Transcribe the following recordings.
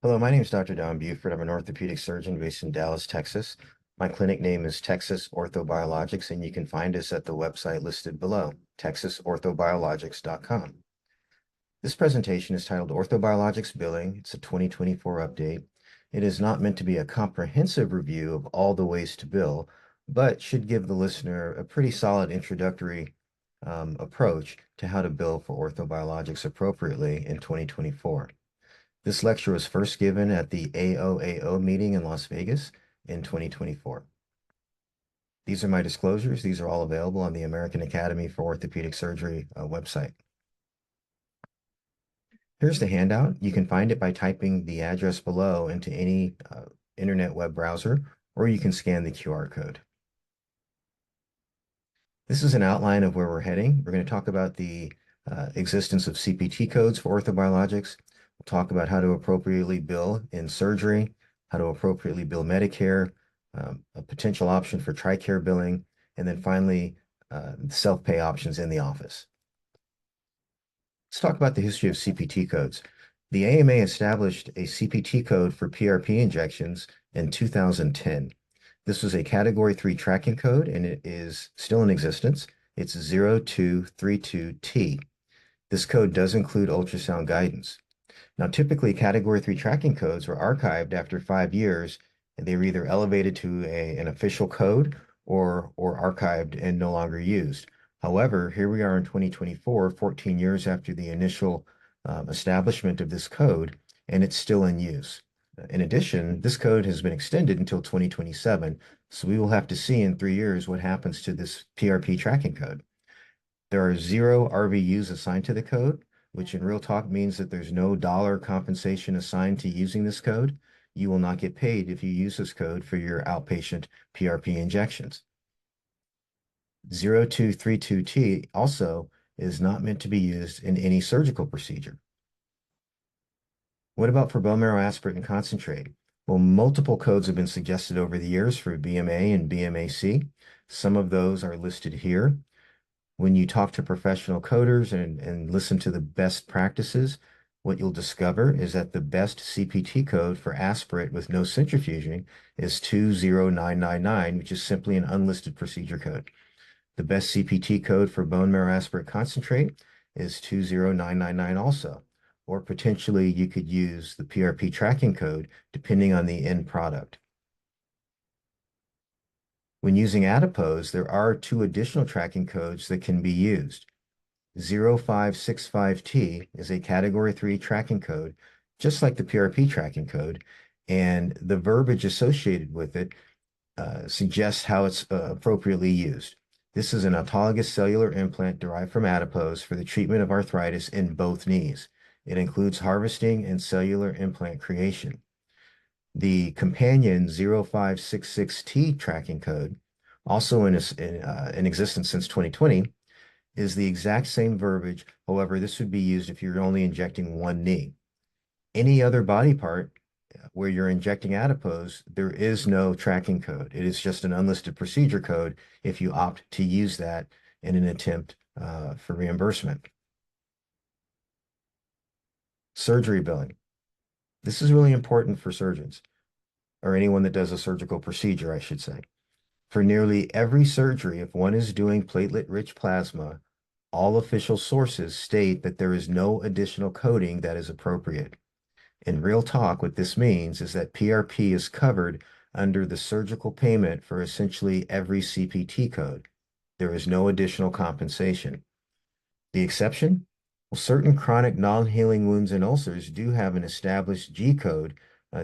Hello, my name is Dr. Don Buford. I'm an orthopedic surgeon based in Dallas, Texas. My clinic name is Texas Orthobiologics, and you can find us at the website listed below, texasorthobiologics.com. This presentation is titled Orthobiologics Billing. It's a 2024 update. It is not meant to be a comprehensive review of all the ways to bill, but should give the listener a pretty solid introductory approach to how to bill for orthobiologics appropriately in 2024. This lecture was first given at the AOAO meeting in Las Vegas in 2024. These are my disclosures. These are all available on the American Academy for Orthopedic Surgery website. Here's the handout. You can find it by typing the address below into any internet web browser, or you can scan the QR code. This is an outline of where we're heading. We're going to talk about the existence of CPT codes for orthobiologics. We'll talk about how to appropriately bill in surgery, how to appropriately bill Medicare, a potential option for Tricare billing, and then finally, self-pay options in the office. Let's talk about the history of CPT codes. The AMA established a CPT code for PRP injections in 2010. This was a Category 3 tracking code, and it is still in existence. It's 0232T. This code does include ultrasound guidance. Now, typically, Category 3 tracking codes were archived after 5 years, and they were either elevated to an official code or archived and no longer used. However, here we are in 2024, 14 years after the initial establishment of this code, and it's still in use. In addition, this code has been extended until 2027, so we will have to see in 3 years what happens to this PRP tracking code. There are 0 RVUs assigned to the code, which in real talk means that there's no dollar compensation assigned to using this code. You will not get paid if you use this code for your outpatient PRP injections. 0232T also is not meant to be used in any surgical procedure. What about for bone marrow aspirate and concentrate? Well, multiple codes have been suggested over the years for BMA and BMAC. Some of those are listed here. When you talk to professional coders and listen to the best practices, what you'll discover is that the best CPT code for aspirate with no centrifuging is 20999, which is simply an unlisted procedure code. The best CPT code for bone marrow aspirate concentrate is 20999 also, or potentially you could use the PRP tracking code depending on the end product. When using adipose, there are 2 additional tracking codes that can be used. 0565T is a Category 3 tracking code, just like the PRP tracking code, and the verbiage associated with it suggests how it's appropriately used. This is an autologous cellular implant derived from adipose for the treatment of arthritis in both knees. It includes harvesting and cellular implant creation. The companion 0566T tracking code, also in existence since 2020, is the exact same verbiage. However, this would be used if you're only injecting one knee. Any other body part where you're injecting adipose, there is no tracking code. It is just an unlisted procedure code if you opt to use that in an attempt for reimbursement. Surgery billing. This is really important for surgeons, or anyone that does a surgical procedure, I should say. For nearly every surgery, if one is doing platelet-rich plasma, all official sources state that there is no additional coding that is appropriate. In real talk, what this means is that PRP is covered under the surgical payment for essentially every CPT code. There is no additional compensation. The exception? Well, certain chronic non-healing wounds and ulcers do have an established G code.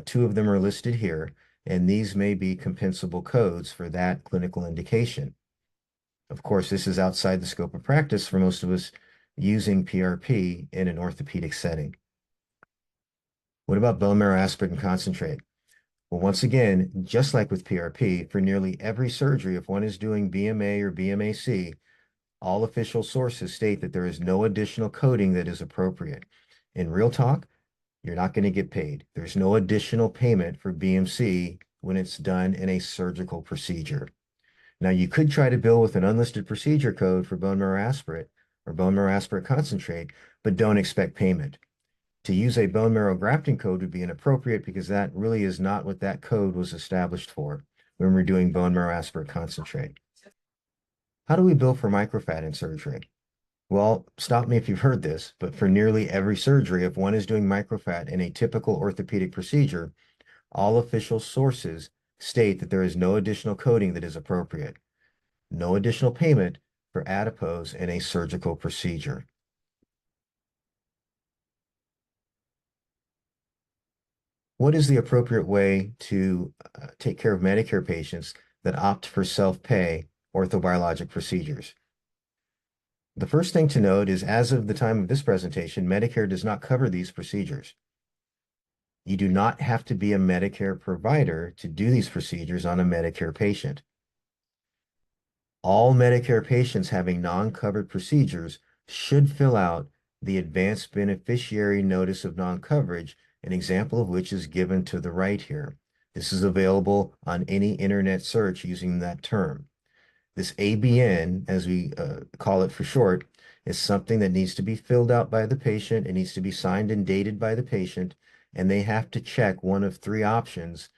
2 of them are listed here, and these may be compensable codes for that clinical indication. Of course, this is outside the scope of practice for most of us using PRP in an orthopedic setting. What about bone marrow aspirate and concentrate? Well, once again, just like with PRP, for nearly every surgery, if one is doing BMA or BMAC, all official sources state that there is no additional coding that is appropriate. In real talk, you're not going to get paid. There's no additional payment for BMC when it's done in a surgical procedure. Now, you could try to bill with an unlisted procedure code for bone marrow aspirate or bone marrow aspirate concentrate, but don't expect payment. To use a bone marrow grafting code would be inappropriate because that really is not what that code was established for when we're doing bone marrow aspirate concentrate. How do we bill for microfat in surgery? Well, stop me if you've heard this, but for nearly every surgery, if one is doing microfat in a typical orthopedic procedure, all official sources state that there is no additional coding that is appropriate, no additional payment for adipose in a surgical procedure. What is the appropriate way to take care of Medicare patients that opt for self-pay orthobiologic procedures? The first thing to note is, as of the time of this presentation, Medicare does not cover these procedures. You do not have to be a Medicare provider to do these procedures on a Medicare patient. All Medicare patients having non-covered procedures should fill out the Advanced Beneficiary Notice of Non-Coverage, an example of which is given to the right here. This is available on any internet search using that term. This ABN, as we call it for short, is something that needs to be filled out by the patient. It needs to be signed and dated by the patient, and they have to check one of three options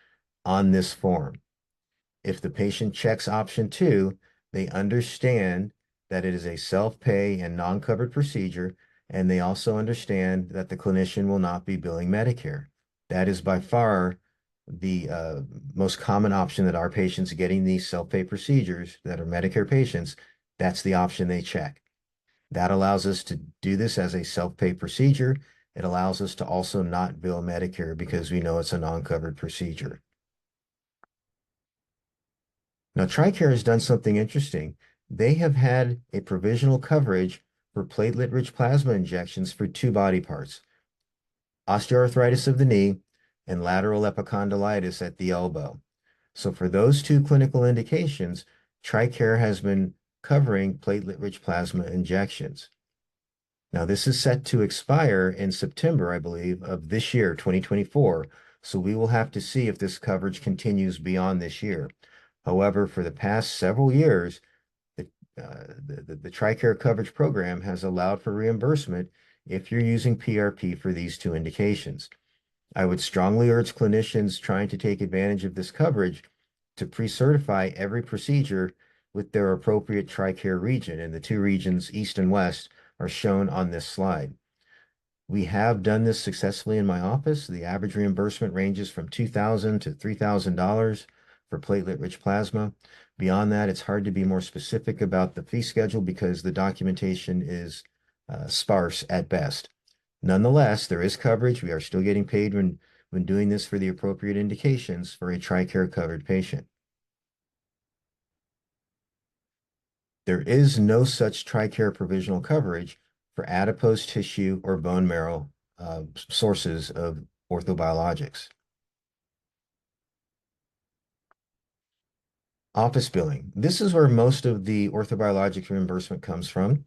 on this form. If the patient checks option 2, they understand that it is a self-pay and non-covered procedure, and they also understand that the clinician will not be billing Medicare. That is by far the most common option that our patients getting these self-pay procedures that are Medicare patients, that's the option they check. That allows us to do this as a self-pay procedure. It allows us to also not bill Medicare because we know it's a non-covered procedure. Now, Tricare has done something interesting. They have had a provisional coverage for platelet-rich plasma injections for two body parts, osteoarthritis of the knee and lateral epicondylitis at the elbow. So for those two clinical indications, Tricare has been covering platelet-rich plasma injections. Now, this is set to expire in September, I believe, of this year, 2024. So we will have to see if this coverage continues beyond this year. However, for the past several years, the, the Tricare coverage program has allowed for reimbursement if you're using PRP for these two indications. I would strongly urge clinicians trying to take advantage of this coverage to pre-certify every procedure with their appropriate Tricare region, and the two regions, East and West, are shown on this slide. We have done this successfully in my office. The average reimbursement ranges from $2,000 to $3,000 for platelet-rich plasma. Beyond that, it's hard to be more specific about the fee schedule because the documentation is sparse at best. Nonetheless, there is coverage. We are still getting paid when doing this for the appropriate indications for a Tricare covered patient. There is no such Tricare provisional coverage for adipose tissue or bone marrow sources of orthobiologics. Office billing. This is where most of the orthobiologics reimbursement comes from.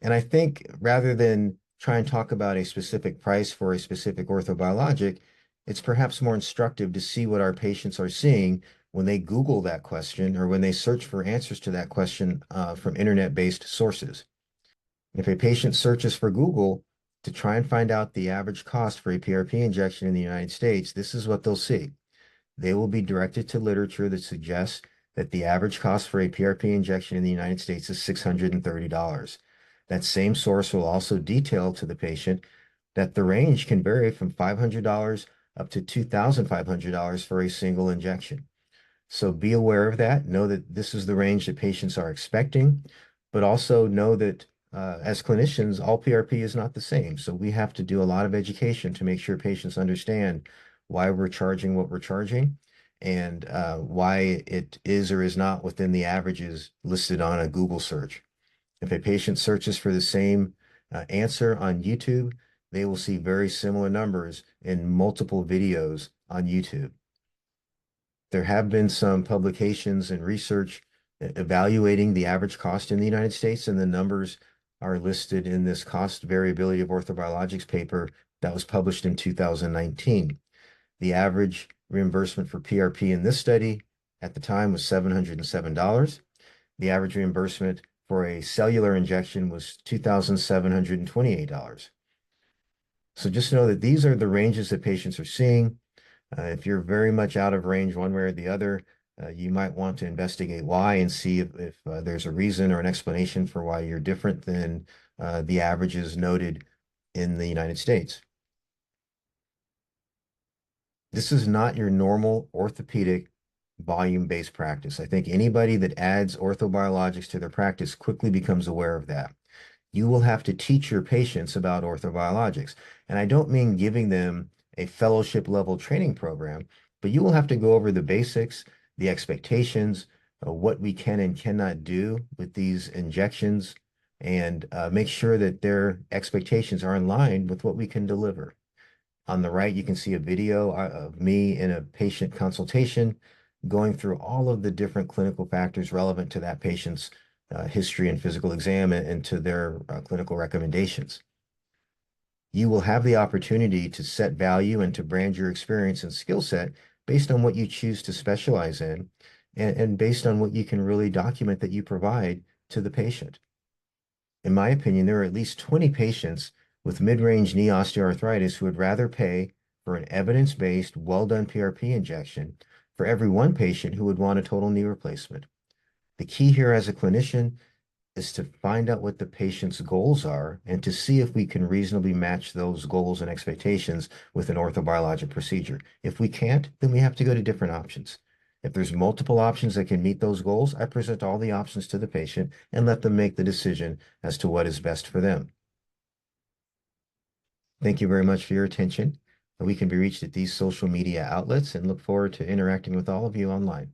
And I think rather than try and talk about a specific price for a specific orthobiologic, it's perhaps more instructive to see what our patients are seeing when they Google that question or when they search for answers to that question from internet-based sources. If a patient searches for Google to try and find out the average cost for a PRP injection in the United States, this is what they'll see. They will be directed to literature that suggests that the average cost for a PRP injection in the United States is $630. That same source will also detail to the patient that the range can vary from $500 up to $2,500 for a single injection. So be aware of that. Know that this is the range that patients are expecting, but also know that as clinicians, all PRP is not the same. So we have to do a lot of education to make sure patients understand why we're charging what we're charging and why it is or is not within the averages listed on a Google search. If a patient searches for the same answer on YouTube, they will see very similar numbers in multiple videos on YouTube. There have been some publications and research evaluating the average cost in the United States, and the numbers are listed in this cost variability of orthobiologics paper that was published in 2019. The average reimbursement for PRP in this study at the time was $707. The average reimbursement for a cellular injection was $2,728. So just know that these are the ranges that patients are seeing. If you're very much out of range one way or the other, you might want to investigate why and see if there's a reason or an explanation for why you're different than the averages noted in the United States. This is not your normal orthopedic volume-based practice. I think anybody that adds orthobiologics to their practice quickly becomes aware of that. You will have to teach your patients about orthobiologics. And I don't mean giving them a fellowship level training program, but you will have to go over the basics, the expectations, what we can and cannot do with these injections, and make sure that their expectations are in line with what we can deliver. On the right, you can see a video of me in a patient consultation going through all of the different clinical factors relevant to that patient's history and physical exam and to their clinical recommendations. You will have the opportunity to set value and to brand your experience and skill set based on what you choose to specialize in and based on what you can really document that you provide to the patient. In my opinion, there are at least 20 patients with mid-range knee osteoarthritis who would rather pay for an evidence-based, well-done PRP injection for every one patient who would want a total knee replacement. The key here as a clinician is to find out what the patient's goals are and to see if we can reasonably match those goals and expectations with an orthobiologic procedure. If we can't, then we have to go to different options. If there's multiple options that can meet those goals, I present all the options to the patient and let them make the decision as to what is best for them. Thank you very much for your attention. We can be reached at these social media outlets and look forward to interacting with all of you online.